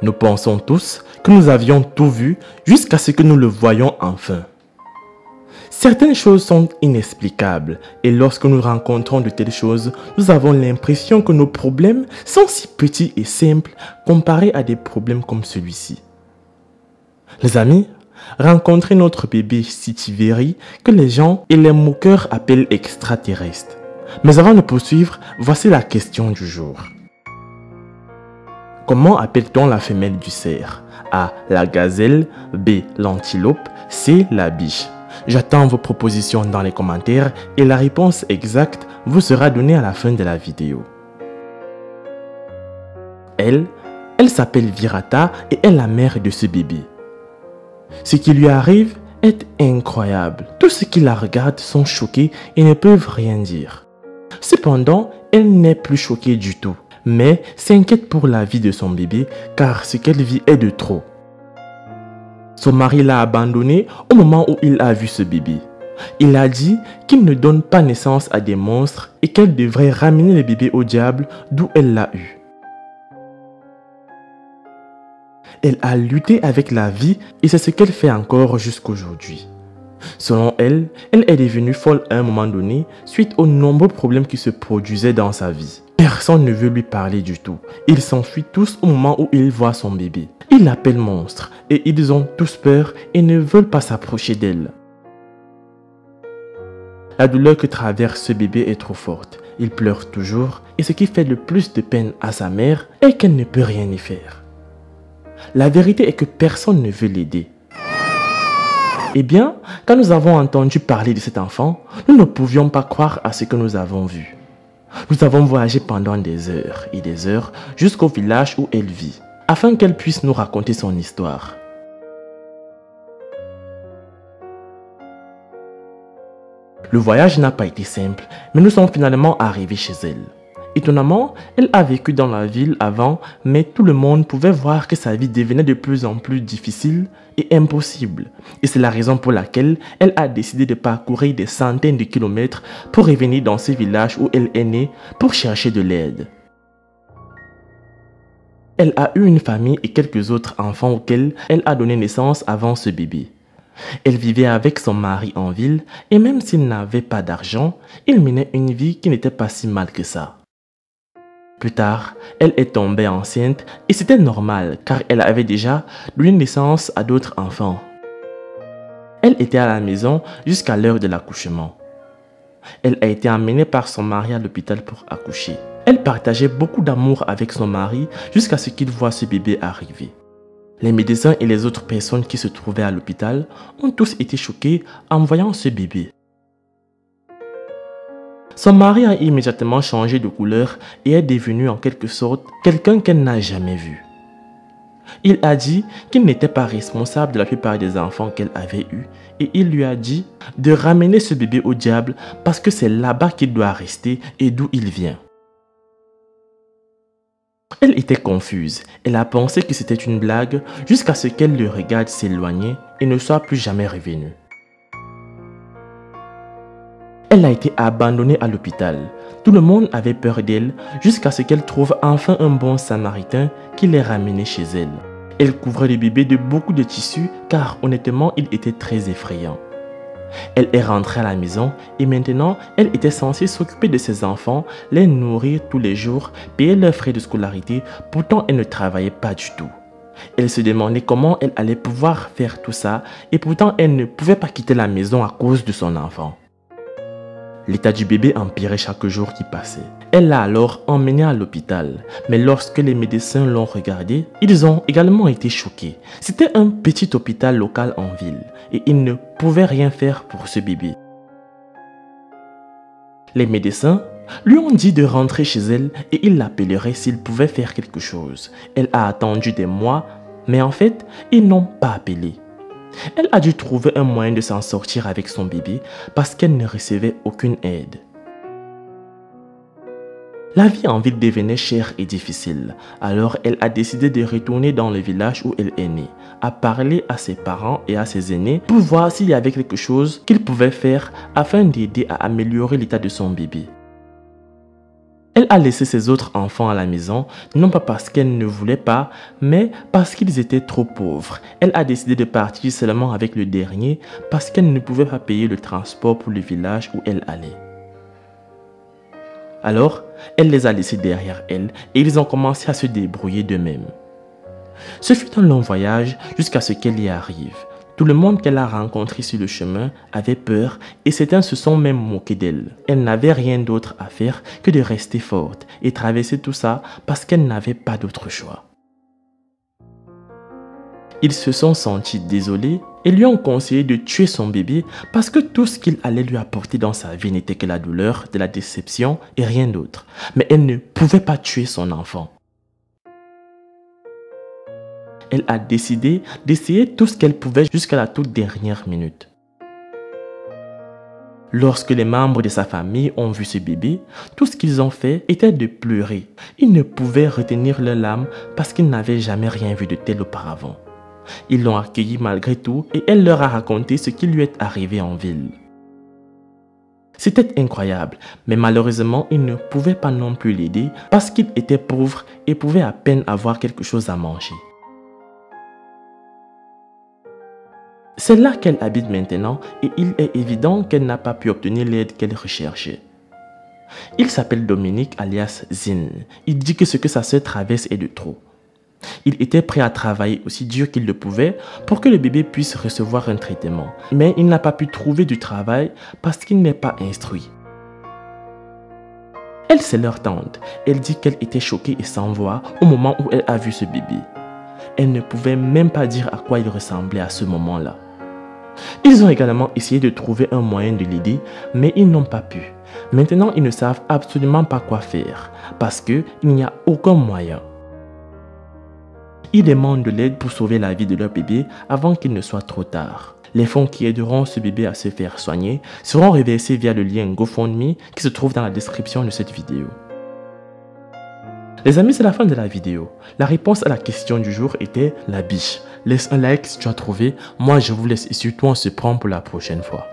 Nous pensons tous que nous avions tout vu jusqu'à ce que nous le voyions enfin. Certaines choses sont inexplicables et lorsque nous rencontrons de telles choses, nous avons l'impression que nos problèmes sont si petits et simples comparés à des problèmes comme celui-ci. Les amis, rencontrez notre bébé Sitiveri que les gens et les moqueurs appellent extraterrestre. Mais avant de poursuivre, voici la question du jour. Comment appelle-t-on la femelle du cerf? A. La gazelle, B. L'antilope, C. La biche. J'attends vos propositions dans les commentaires et la réponse exacte vous sera donnée à la fin de la vidéo. Elle s'appelle Virata et est la mère de ce bébé. Ce qui lui arrive est incroyable. Tous ceux qui la regardent sont choqués et ne peuvent rien dire. Cependant, elle n'est plus choquée du tout, mais s'inquiète pour la vie de son bébé car ce qu'elle vit est de trop. Son mari l'a abandonnée au moment où il a vu ce bébé. Il a dit qu'il ne donne pas naissance à des monstres et qu'elle devrait ramener le bébé au diable d'où elle l'a eu. Elle a lutté avec la vie et c'est ce qu'elle fait encore jusqu'aujourd'hui. Selon elle, elle est devenue folle à un moment donné suite aux nombreux problèmes qui se produisaient dans sa vie. Personne ne veut lui parler du tout. Ils s'enfuient tous au moment où ils voient son bébé. Ils l'appellent monstre et ils ont tous peur et ne veulent pas s'approcher d'elle. La douleur que traverse ce bébé est trop forte. Il pleure toujours et ce qui fait le plus de peine à sa mère est qu'elle ne peut rien y faire. La vérité est que personne ne veut l'aider. Eh bien, quand nous avons entendu parler de cet enfant, nous ne pouvions pas croire à ce que nous avons vu. Nous avons voyagé pendant des heures et des heures jusqu'au village où elle vit, afin qu'elle puisse nous raconter son histoire. Le voyage n'a pas été simple, mais nous sommes finalement arrivés chez elle. Étonnamment, elle a vécu dans la ville avant, mais tout le monde pouvait voir que sa vie devenait de plus en plus difficile et impossible. Et c'est la raison pour laquelle elle a décidé de parcourir des centaines de kilomètres pour revenir dans ce village où elle est née pour chercher de l'aide. Elle a eu une famille et quelques autres enfants auxquels elle a donné naissance avant ce bébé. Elle vivait avec son mari en ville et même s'il n'avait pas d'argent, il menait une vie qui n'était pas si mal que ça. Plus tard, elle est tombée enceinte et c'était normal car elle avait déjà donné naissance à d'autres enfants. Elle était à la maison jusqu'à l'heure de l'accouchement. Elle a été emmenée par son mari à l'hôpital pour accoucher. Elle partageait beaucoup d'amour avec son mari jusqu'à ce qu'il voie ce bébé arriver. Les médecins et les autres personnes qui se trouvaient à l'hôpital ont tous été choqués en voyant ce bébé. Son mari a immédiatement changé de couleur et est devenu en quelque sorte quelqu'un qu'elle n'a jamais vu. Il a dit qu'il n'était pas responsable de la plupart des enfants qu'elle avait eus et il lui a dit de ramener ce bébé au diable parce que c'est là-bas qu'il doit rester et d'où il vient. Elle était confuse. Elle a pensé que c'était une blague jusqu'à ce qu'elle le regarde s'éloigner et ne soit plus jamais revenue. Elle a été abandonnée à l'hôpital. Tout le monde avait peur d'elle jusqu'à ce qu'elle trouve enfin un bon samaritain qui l'ait ramenée chez elle. Elle couvrait le bébé de beaucoup de tissus car honnêtement il était très effrayant. Elle est rentrée à la maison et maintenant elle était censée s'occuper de ses enfants, les nourrir tous les jours, payer leurs frais de scolarité, pourtant elle ne travaillait pas du tout. Elle se demandait comment elle allait pouvoir faire tout ça et pourtant elle ne pouvait pas quitter la maison à cause de son enfant. L'état du bébé empirait chaque jour qui passait. Elle l'a alors emmené à l'hôpital. Mais lorsque les médecins l'ont regardé, ils ont également été choqués. C'était un petit hôpital local en ville et ils ne pouvaient rien faire pour ce bébé. Les médecins lui ont dit de rentrer chez elle et il l'appellerait s'il pouvait faire quelque chose. Elle a attendu des mois, mais en fait, ils n'ont pas appelé. Elle a dû trouver un moyen de s'en sortir avec son bébé parce qu'elle ne recevait aucune aide. La vie en ville devenait chère et difficile, alors elle a décidé de retourner dans le village où elle est née, à parler à ses parents et à ses aînés pour voir s'il y avait quelque chose qu'ils pouvaient faire afin d'aider à améliorer l'état de son bébé. Elle a laissé ses autres enfants à la maison, non pas parce qu'elle ne voulait pas, mais parce qu'ils étaient trop pauvres. Elle a décidé de partir seulement avec le dernier parce qu'elle ne pouvait pas payer le transport pour le village où elle allait. Alors, elle les a laissés derrière elle et ils ont commencé à se débrouiller d'eux-mêmes. Ce fut un long voyage jusqu'à ce qu'elle y arrive. Tout le monde qu'elle a rencontré sur le chemin avait peur et certains se sont même moqués d'elle. Elle n'avait rien d'autre à faire que de rester forte et traverser tout ça parce qu'elle n'avait pas d'autre choix. Ils se sont sentis désolés et lui ont conseillé de tuer son bébé parce que tout ce qu'il allait lui apporter dans sa vie n'était que la douleur, de la déception et rien d'autre. Mais elle ne pouvait pas tuer son enfant. Elle a décidé d'essayer tout ce qu'elle pouvait jusqu'à la toute dernière minute. Lorsque les membres de sa famille ont vu ce bébé, tout ce qu'ils ont fait était de pleurer. Ils ne pouvaient retenir leurs larmes parce qu'ils n'avaient jamais rien vu de tel auparavant. Ils l'ont accueilli malgré tout et elle leur a raconté ce qui lui est arrivé en ville. C'était incroyable, mais malheureusement, ils ne pouvaient pas non plus l'aider parce qu'il était pauvre et pouvait à peine avoir quelque chose à manger. C'est là qu'elle habite maintenant et il est évident qu'elle n'a pas pu obtenir l'aide qu'elle recherchait. Il s'appelle Dominique alias Zine. Il dit que ce que sa sœur traverse est de trop. Il était prêt à travailler aussi dur qu'il le pouvait pour que le bébé puisse recevoir un traitement. Mais il n'a pas pu trouver du travail parce qu'il n'est pas instruit. Elle, c'est leur tante. Elle dit qu'elle était choquée et sans voix au moment où elle a vu ce bébé. Elle ne pouvait même pas dire à quoi il ressemblait à ce moment-là. Ils ont également essayé de trouver un moyen de l'aider, mais ils n'ont pas pu. Maintenant, ils ne savent absolument pas quoi faire, parce qu'il n'y a aucun moyen. Ils demandent de l'aide pour sauver la vie de leur bébé avant qu'il ne soit trop tard. Les fonds qui aideront ce bébé à se faire soigner seront reversés via le lien GoFundMe qui se trouve dans la description de cette vidéo. Les amis, c'est la fin de la vidéo. La réponse à la question du jour était la biche. Laisse un like si tu as trouvé. Moi, je vous laisse et surtout on se prend pour la prochaine fois.